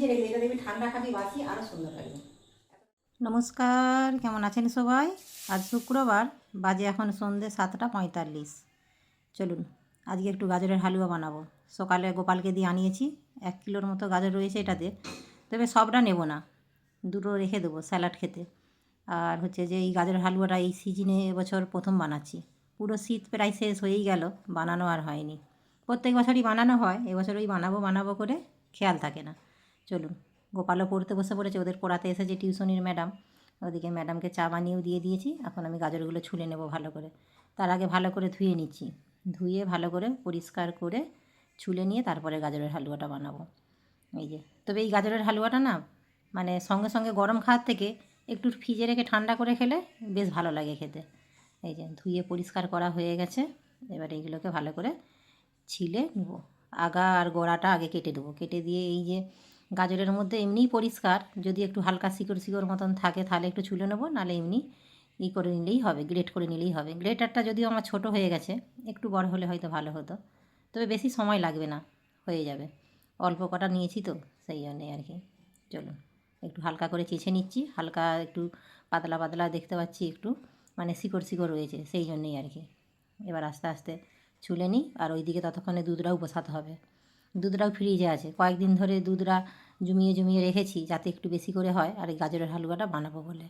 ফ্রিজে রেখে এটা দেখবি ঠান্ডা খাবি বাসি আরও সুন্দর লাগবে। নমস্কার, কেমন আছেন সবাই? আজ শুক্রবার, বাজে এখন সন্ধ্যে 7টা 45। চলুন আজকে একটু গাজরের হালুয়া বানাবো। সকালে গোপালকে দিয়ে আনিয়েছি, 1 কিলোর মতো গাজর রয়েছে এটাতে। তবে সবটা নেব না, দুটো রেখে দেবো স্যালাড খেতে। আর হচ্ছে যে এই গাজরের হালুয়াটা এই সিজনে এবছর প্রথম বানাচ্ছি। পুরো শীত প্রায় শেষ হয়েই গেল, বানানো আর হয়নি। প্রত্যেক বছরই বানানো হয়, এবছর ওই বানাবো বানাবো করে খেয়াল থাকে না। চলুন, গোপালও পড়তে বসে পড়েছে, ওদের পড়াতে এসেছে টিউশনির ম্যাডাম। ওদিকে ম্যাডামকে চা বানিয়েও দিয়ে দিয়েছি। এখন আমি গাজরগুলো ছুলে নেব ভালো করে। তার আগে ভালো করে ধুয়ে নিচ্ছি, ধুয়ে ভালো করে পরিষ্কার করে ছুলে নিয়ে তারপরে গাজরের হালুয়াটা বানাবো। এই যে, তবে এই গাজরের হালুয়াটা না, মানে সঙ্গে সঙ্গে গরম খাওয়ার থেকে একটু ফ্রিজে রেখে ঠান্ডা করে খেলে বেশ ভালো লাগে খেতে। এই যে ধুয়ে পরিষ্কার করা হয়ে গেছে। এবার এইগুলোকে ভালো করে ছিলে নেব। আগা আর গোড়াটা আগে কেটে দেবো, কেটে দিয়ে এই যে গাজরের মধ্যে এমনিই পরিষ্কার, যদি একটু হালকা শিকড় শিকড় মতন থাকে তাহলে একটু ছুলে নেবো, নাহলে এমনি করে নিলেই হবে, গ্রেট করে নিলেই হবে। গ্রেটারটা যদিও আমার ছোট হয়ে গেছে, একটু বড় হলে হয়তো ভালো হতো, তবে বেশি সময় লাগবে না, হয়ে যাবে। অল্প কটা নিয়েছি তো, সেই জন্যে আর কি। চলুন একটু হালকা করে চেঁচে নিচ্ছি, হালকা একটু পাতলা পাতলা দেখতে পাচ্ছি, একটু মানে শিকড় শিকড় রয়েছে, সেই জন্যেই আর কি। এবার আস্তে আস্তে ছুলে নিই, আর ওইদিকে ততক্ষণে দুধটাও বসাতে হবে। দুধটাও ফ্রিজে আছে, কয়েকদিন ধরে দুধটা জমিয়ে জমিয়ে রেখেছি যাতে একটু বেশি করে হয়, আর এই গাজরের হালুয়াটা বানাবো বলে।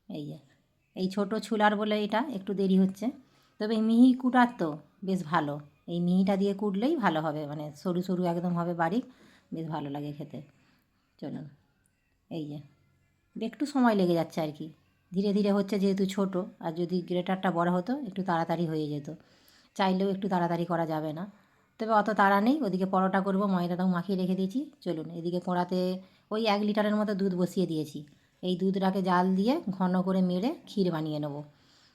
এই যে এই ছোটো ছুলার বলে এটা একটু দেরি হচ্ছে, তবে এই মিহি কুটার তো বেশ ভালো। এই মিহিটা দিয়ে কুটলেই ভালো হবে, মানে সরু সরু একদম হবে বারিক, বেশ ভালো লাগে খেতে। চলুন, এই যে একটু সময় লেগে যাচ্ছে আর কি, ধীরে ধীরে হচ্ছে যেহেতু ছোট, আর যদি গ্রেটারটা বড় হতো একটু তাড়াতাড়ি হয়ে যেত। চাইলেও একটু তাড়াতাড়ি করা যাবে না, তবে অত তাড়া নেই। ওদিকে পরোটা করব, ময়দাটাও মাখিয়ে রেখে দিয়েছি। চলুন, এদিকে কড়াতে ওই 1 লিটারের মতো দুধ বসিয়ে দিয়েছি। এই দুধটাকে জাল দিয়ে ঘন করে মেরে ক্ষীর বানিয়ে নেব।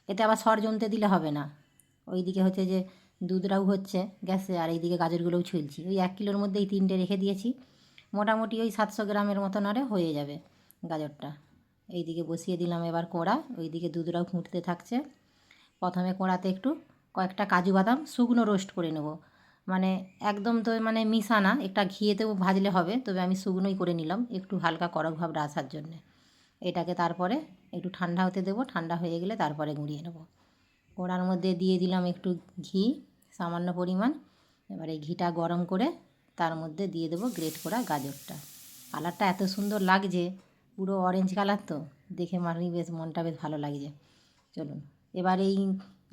এতে আবার সর জমতে দিলে হবে না। ওইদিকে হচ্ছে যে দুধটাও হচ্ছে গ্যাসে, আর এইদিকে গাজরগুলোও ছুলছি। ওই 1 কিলোর মধ্যে এই 3টে রেখে দিয়েছি, মোটামুটি ওই 700 গ্রামের মতন আরে হয়ে যাবে গাজরটা। এইদিকে বসিয়ে দিলাম এবার কড়া, ওইদিকে দুধটাও ফুটতে থাকছে। প্রথমে কড়াতে একটু কয়েকটা কাজু বাদাম শুকনো রোস্ট করে নেব, মানে একদম তো মানে মিশা না, একটা ঘিয়েতেও ভাজলে হবে, তবে আমি শুকনোই করে নিলাম একটু হালকা কড়ক ভাবটা আসার জন্যে। এটাকে তারপরে একটু ঠান্ডা হতে দেবো, ঠান্ডা হয়ে গেলে তারপরে গুঁড়িয়ে নেব। কড়ার মধ্যে দিয়ে দিলাম একটু ঘি, সামান্য পরিমাণ। এবার এই ঘিটা গরম করে তার মধ্যে দিয়ে দেবো গ্রেট করা গাজরটা। কালারটা এত সুন্দর লাগছে, পুরো অরেঞ্জ কালার তো, দেখে বেশ মনটা বেশ ভালো লাগছে। চলুন, এবার এই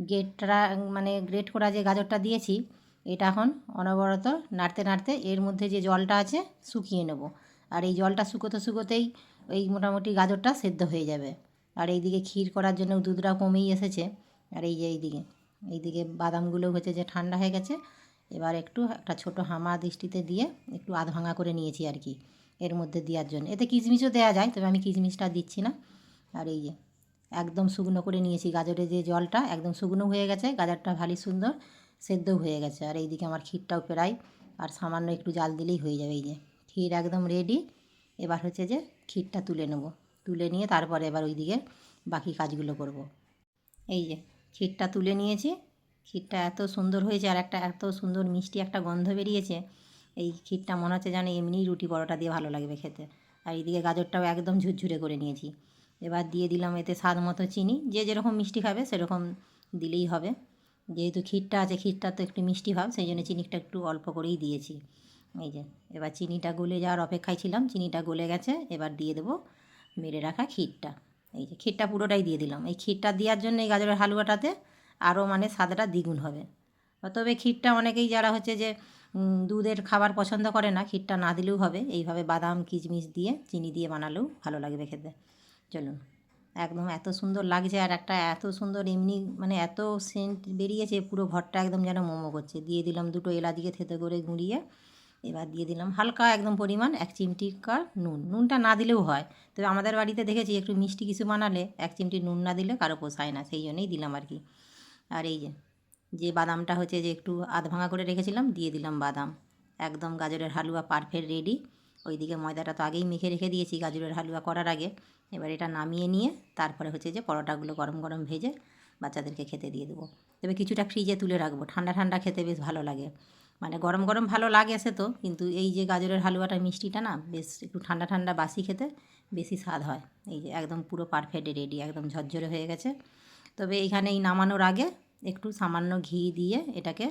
গ্রেটটা মানে গ্রেট করা যে গাজরটা দিয়েছি, এটা এখন অনবরত নাড়তে নাড়তে এর মধ্যে যে জলটা আছে শুকিয়ে নেব। আর এই জলটা শুকোতে শুকোতেই এই মোটামুটি গাজরটা সেদ্ধ হয়ে যাবে। আর এইদিকে ক্ষীর করার জন্য দুধটা কমেই এসেছে। আর এই যে এইদিকে বাদামগুলো হচ্ছে যে ঠান্ডা হয়ে গেছে। এবার একটু একটা ছোটো হামা দৃষ্টিতে দিয়ে একটু আধ ভাঙা করে নিয়েছি আর কি, এর মধ্যে দেওয়ার জন্য। এতে কিশমিশও দেওয়া যায়, তবে আমি কিশমিশটা দিচ্ছি না। আর এই যে একদম শুকনো করে নিয়েছি, গাজরের যে জলটা একদম শুকনো হয়ে গেছে, গাজরটা ভারী সুন্দর সেদ্ধও হয়ে গেছে। আর এইদিকে আমার ক্ষীরটাও প্রায়, আর সামান্য একটু জাল দিলেই হয়ে যাবে। এই যে ক্ষীর একদম রেডি। এবার হচ্ছে যে ক্ষীরটা তুলে নেব, তুলে নিয়ে তারপরে এবার ওইদিকে বাকি কাজগুলো করব। এই যে ক্ষীরটা তুলে নিয়েছি, ক্ষীরটা এত সুন্দর হয়েছে, আর একটা এত সুন্দর মিষ্টি একটা গন্ধ বেরিয়েছে। এই ক্ষীরটা মনে হচ্ছে যেন এমনিই রুটি পরোটা দিয়ে ভালো লাগবে খেতে। আর এইদিকে গাজরটাও একদম ঝুরঝুরে করে নিয়েছি। এবার দিয়ে দিলাম এতে স্বাদ মতো চিনি, যে যেরকম মিষ্টি খাবে সেরকম দিলেই হবে। যেহেতু ক্ষীরটা আছে, ক্ষীরটা তো একটু মিষ্টি ভাব, সেই জন্য চিনিটা একটু অল্প করেই দিয়েছি। এই যে এবার চিনিটা গলে যাওয়ার অপেক্ষায় ছিলাম, চিনিটা গলে গেছে। এবার দিয়ে দেবো মেরে রাখা ক্ষীরটা। এই যে ক্ষীরটা পুরোটাই দিয়ে দিলাম। এই ক্ষীরটা দেওয়ার জন্য এই গাজরের হালুয়াটাতে আরও মানে স্বাদটা দ্বিগুণ হবে। তবে ক্ষীরটা অনেকেই যারা হচ্ছে যে দুধের খাবার পছন্দ করে না, ক্ষীরটা না দিলেও হবে, এইভাবে বাদাম কিশমিশ দিয়ে চিনি দিয়ে বানালেও ভালো লাগবে খেতে। চলুন, একদম এত সুন্দর লাগছে, আর একটা এত সুন্দর এমনি মানে এত সেন্ট বেরিয়েছে, পুরো ঘরটা একদম যেন মোমো করছে। দিয়ে দিলাম দুটো এলাচিকে থেতো করে গুঁড়িয়ে। এবার দিয়ে দিলাম হালকা একদম পরিমাণ 1 চিমটিকার নুন। নুনটা না দিলেও হয়, তবে আমাদের বাড়িতে দেখেছি একটু মিষ্টি কিছু বানালে 1 চিমটি নুন না দিলে কারো পোষায় না, সেই জন্যই দিলাম আর কি। আর এই যে যে বাদামটা হচ্ছে যে একটু আধ ভাঙা করে রেখেছিলাম, দিয়ে দিলাম বাদাম। একদম গাজরের হালুয়া পারফেক্ট রেডি। ওইদিকে ময়দাটা তো আগেই মেখে রেখে দিয়েছি গাজরের হালুয়া করার আগে। এবার এটা নামিয়ে নিয়ে তারপরে হচ্ছে যে পরোটাগুলো গরম গরম ভেজে বাচ্চাদেরকে খেতে দিয়ে দেবো। তবে কিছুটা ফ্রিজে তুলে রাখবো, ঠান্ডা ঠান্ডা খেতে বেশ ভালো লাগে। মানে গরম গরম ভালো লাগে সে তো, কিন্তু এই যে গাজরের হালুয়াটা মিষ্টিটা না বেশ একটু ঠান্ডা ঠান্ডা বাসি খেতে বেশি স্বাদ হয়। এই যে একদম পুরো পারফেক্ট রেডি, একদম ঝরঝরে হয়ে গেছে। তবে এইখানে এই নামানোর আগে একটু সামান্য ঘি দিয়ে এটাকে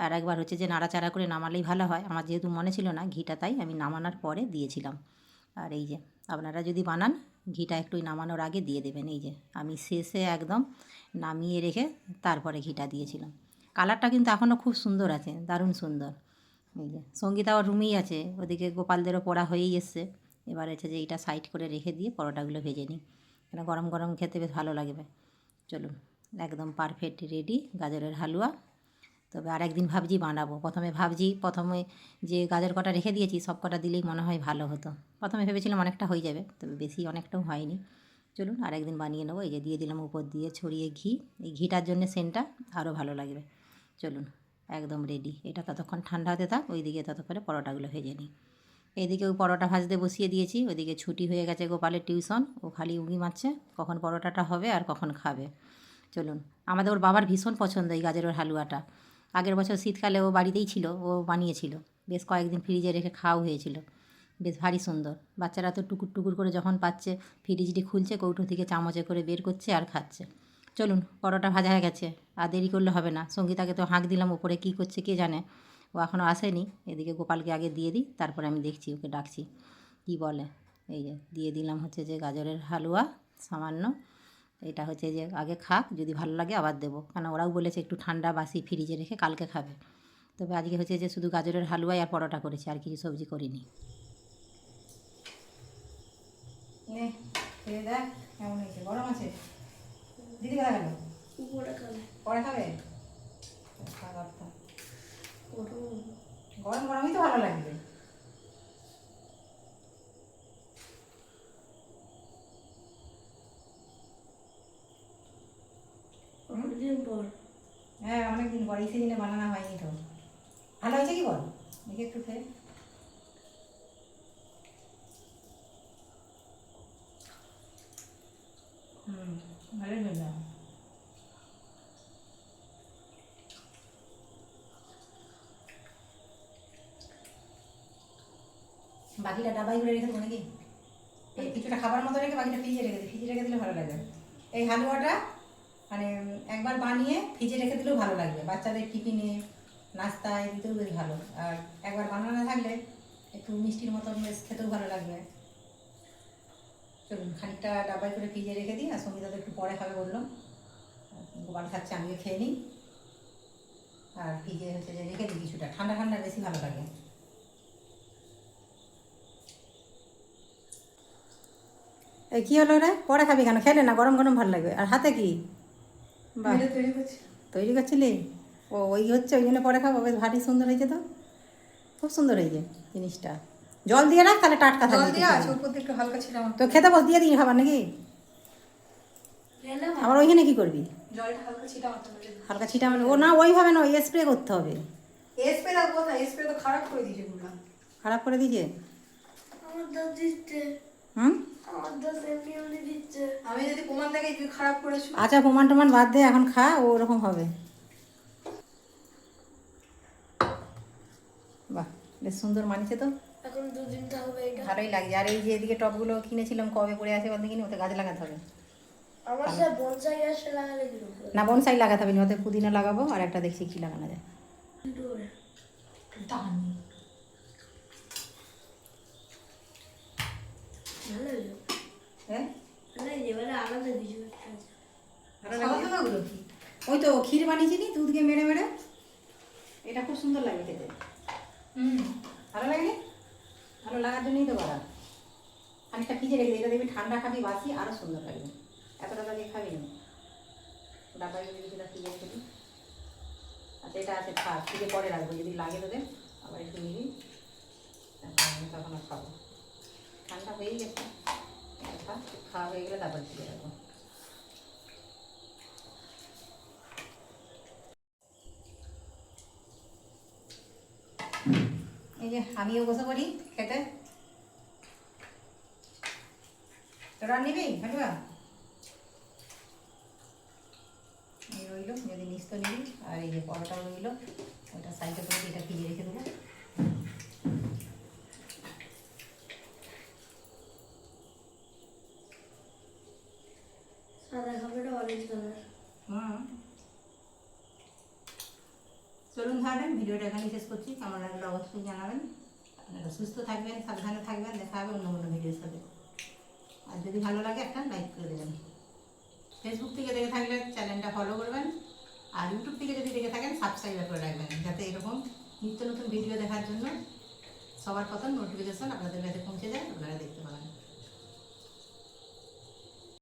আর একবার হচ্ছে যে নাড়াচাড়া করে নামালেই ভালো হয়। আমার যেহেতু মনে ছিল না ঘিটা, তাই আমি নামানোর পরে দিয়েছিলাম। আর এই যে আপনারা যদি বানান ঘিটা একটু নামানোর আগে দিয়ে দেবেন। এই যে আমি শেষে একদম নামিয়ে রেখে তারপরে ঘিটা দিয়েছিলাম। কালারটা কিন্তু এখনও খুব সুন্দর আছে, দারুণ সুন্দর। এই যে সঙ্গীতা আবার রুমেই আছে, ওদিকে গোপালদেরও পড়া হয়েই এসছে। এবার হচ্ছে যে এইটা সাইড করে রেখে দিয়ে পরোটাগুলো ভেজে নিই, কেন গরম গরম খেতে বেশ ভালো লাগবে। চলুন, একদম পারফেক্ট রেডি গাজরের হালুয়া। তবে আর একদিন ভাবছি বানাবো। প্রথমে যে গাজর কটা রেখে দিয়েছি সব কটা দিলেই মনে হয় ভালো হতো। প্রথমে ভেবেছিলাম অনেকটা হয়ে যাবে, তবে বেশি অনেকটাও হয়নি। চলুন আর একদিন বানিয়ে নেবো। এই যে দিয়ে দিলাম উপর দিয়ে ছড়িয়ে ঘি, এই ঘিটার জন্য সেন্টটা আরও ভালো লাগবে। চলুন, একদম রেডি। এটা ততক্ষণ ঠান্ডা হতে থাক, ওইদিকে ততক্ষণে পরোটাগুলো ভেজে নিই। এইদিকে ওই পরোটা ভাজতে বসিয়ে দিয়েছি, ওইদিকে ছুটি হয়ে গেছে গোপালের টিউশন, ও খালি উঁকি মারছে কখন পরোটাটা হবে আর কখন খাবে। চলুন, আমাদের ওর বাবার ভীষণ পছন্দ এই গাজরের হালুয়াটা। আগের বছর শীতকালে ও বাড়িতেই ছিল, ও বানিয়েছিল, বেশ কয়েকদিন ফ্রিজে রেখে খাওয়া হয়েছিল। বেশ ভারী সুন্দর। বাচ্চারা তো টুকুর টুকুর করে যখন পাচ্ছে ফ্রিজটি খুলছে, কৌটো থেকে চামচে করে বের করছে আর খাচ্ছে। চলুন, পরোটা ভাজা হয়ে গেছে, আর দেরি করলে হবে না। সঙ্গীতাকে তো হাঁক দিলাম, ওপরে কী করছে কে জানে, ও এখনও আসেনি। এদিকে গোপালকে আগে দিয়ে দিই, তারপরে আমি দেখছি ওকে ডাকছি কী বলে। এই যে দিয়ে দিলাম হচ্ছে যে গাজরের হালুয়া সামান্য। এটা হচ্ছে যে আগে খাক, যদি ভালো লাগে আবার দেবো, কেন ওরাও বলেছে একটু ঠান্ডা বাসি ফ্রিজে রেখে কালকে খাবে। তবে আজকে হচ্ছে যে শুধু গাজরের হালুয়াই আর পরোটা করেছি, আর কিছু সবজি করিনি। খেয়ে দেখ কেমন হয়েছে। গরম আছে? দিদি কোথায় গেল? পরে খাবে? গরম গরমই তো ভালো লাগবে। হ্যাঁ, অনেকদিন পরে, এই সিজনে বানানো হয়নি তো। ভালো হয়েছে কি বল দেখি একটু খেয়ে। ভালোই হলো। বাকিটা ডাবাই করে রেখে দেবো নাকি? এই কিছুটা খাবার মতো রেখে বাকিটা ফ্রিজে রেখে দিলে ভালো লাগবে। এই হালুয়াটা মানে একবার বানিয়ে ফ্রিজে রেখে দিলেও ভালো লাগবে, বাচ্চাদের টিফিনে নাস্তায় দিতেও বেশ ভালো। আর একবার বানানো থাকলে একটু মিষ্টির মতন বেশ খেতেও ভালো লাগবে। চলুন, খানিকটা ডাবাই করে ফ্রিজে রেখে দিই। আর সঙ্গীতা তো একটু পরে খাবে বললাম, গোপাল খাচ্ছে, আমিও খেয়ে নিই। আর ফ্রিজে হচ্ছে যে রেখে দিই কিছুটা, ঠান্ডা ঠান্ডা বেশি ভালো লাগে। এই কী হলো রে, পরে খাবি কেন? খেলে না, গরম গরম ভালো লাগবে। আর হাতে কি তৈরি করছিলি? ও ওই হচ্ছে, ওই জন্য পরে খাবো। বেশ ভারী সুন্দর হয়েছে তো, খুব সুন্দর হয়েছে জিনিসটা। জল দিয়ে রাখ, তাহলে টাটকা থাকবে। একটু হালকা ছিল তো, খেতে বস, দিয়ে দিই খাবার নাকি? আবার ওইখানে কি করবি? হালকা ছিটা মানে ও না, ওইভাবে না, ওই স্প্রে করতে হবে। স্প্রে তো খারাপ করে দিয়েছে। খারাপ করে দিয়েছে? হুম, আমি যদি প্রমাণ দেখে তুই খারাপ করেছ। আচ্ছা, প্রমাণ টমান বাদ দে, এখন খা, ও ওরকম হবে। বাহ, বেশ সুন্দর মানিছে তো, এখন 2 দিন থাকবে এটা। ভালোই লাগছে। আর এই যে এদিকে টবগুলো কিনেছিলাম, কবে পড়ে আছে বলতে কিনি, ওতে গাছ লাগাতে হবে। আমার সে বনসাই গাছ লাগালে কি হবে? না, বনসাই লাগাতে হবে না, ওতে পুদিনা লাগাবো। আর একটা দেখছি কি লাগানো যায়। ভালো হলো। হ্যাঁ, ভালো এবারে আলাদা কিছু একটা আছে। ওই তো ক্ষীর বানিয়েছি নি, দুধকে মেরে মেরে, এটা খুব সুন্দর লাগে খেতে। ভালো লাগে, ভালো লাগার জন্যই তো করা। খানিকটা ফ্রিজে রেখে দিই, এটা দেখবি ঠান্ডা খাবি বাসি আরও সুন্দর লাগবে। এতটা দিয়ে খাবি না, ডাবাই যদি কিছুটা ফ্রিজে রেখে দিই। আচ্ছা, এটা আছে খা, ফ্রিজে পরে রাখবো, যদি লাগে তোদের আবার একটু নিবি, তখন আর খাবো। ঠান্ডা হয়েই গেছে, খাওয়া হয়ে গেলে তারপর ফ্রিজে রাখবো। এই যে আমিও বসে পড়ি খেতে। তোরা নিবি হালুয়া? এই রইল, যদি নিস তো নিবি। আর এই যে পরোটাও রইল, ওটা সাইডে করে এটা ভিজিয়ে রেখে দেবো। সাদা কাপড়টা অরেঞ্জ কালার। চলুন তাহলে ভিডিওটা এখানে শেষ করছি। কেমন লাগলো অবশ্যই জানাবেন। আপনারা সুস্থ থাকবেন, সাবধানে থাকবেন। দেখা হবে অন্য অন্য ভিডিওর সাথে। আর যদি ভালো লাগে একটা লাইক করে দেবেন। ফেসবুক থেকে দেখে থাকলে চ্যানেলটা ফলো করবেন। আর ইউটিউব থেকে যদি দেখে থাকেন সাবস্ক্রাইব করে রাখবেন, যাতে এরকম নিত্য নতুন ভিডিও দেখার জন্য সবার প্রথম নোটিফিকেশন আপনাদের কাছে পৌঁছে যায়, আপনারা দেখতে পাবেন।